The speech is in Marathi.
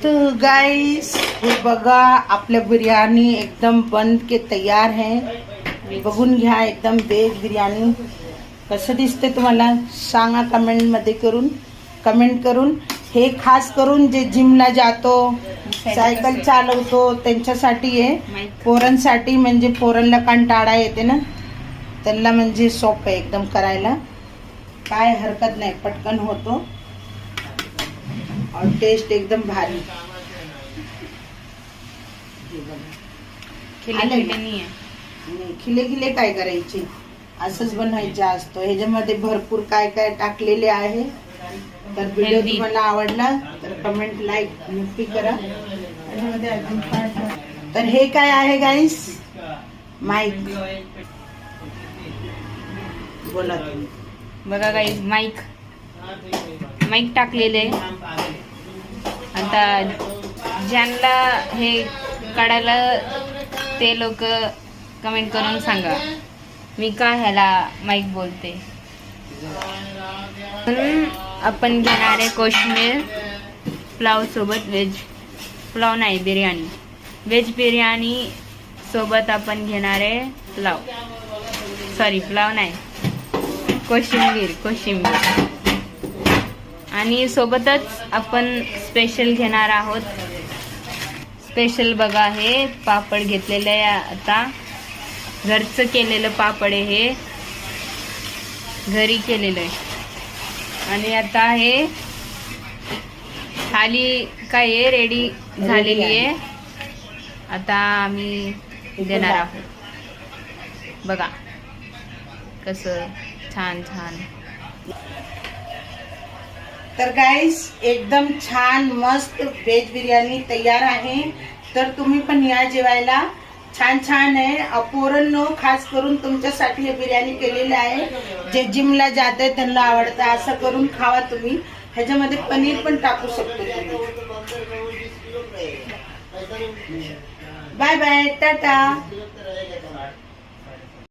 तो गाइस हे बघा आपल्या बिर्याणी एकदम बन के तयार है। बघून घ्या एकदम वेज बिर्याणी कसं दिसते तुम्हाला सांगा कमेंट करून। हे खास करून जे जिमला जातो सायकल चालवतो त्यांच्यासाठी आहे, पोरांसाठी म्हणजे पोरांना कंटाळा येते ना त्यांना म्हणजे सोपं आहे एकदम करायला, काय हरकत नाही, पटकन होतो और टेस्ट एकदम भारी। खिले खिले काय करायचे असंच बनवायचे असतो। ह्याच्यामध्ये भरपूर काय काय टाकलेले आहे। तर व्हिडिओ तुम्हाला आवडला तर कमेंट लाईक नक्की करा। तर हे काय आहे गाईस, माईक बोला तुम्ही। बघा गाईस माईक टाकलेले आता ज्यांना हे काढायला ते लोक कमेंट करून सांगा मी काय ह्याला माईक बोलते। आपण घेणार आहे कोशिंबीर पुलाव सोबत, व्हेज पुलाव नाही बिर्याणी, व्हेज बिर्याणी सोबत आपण घेणार आहे पुलाव, सॉरी पुलाव नाही कोशिंबीर आणि सोबतच आपण स्पेशल घेणार आहोत। स्पेशल बघा हे पापड घेतलेलं आहे, आता घरचं केलेलं पापड आहे, हे घरी केलेलं आहे। आणि आता हे थाली काय आहे रेडी झालेली आहे, आता आम्ही देणार आहोत। बघा कसं छान छान। तर गाइस एकदम छान मस्त व्हेज बिर्याणी तयार आहे, तर तुम्ही पण या जेवायला, छान छान आहे। पोरांनो खास करून तुमच्यासाठी हे बिर्याणी केलेली आहे, जे जिमला जाते त्यांना आवडतं असं करून खावा तुम्ही। ह्याच्यामध्ये पनीर पण टाकू शकतो तुम्ही। Bye bye, Tata.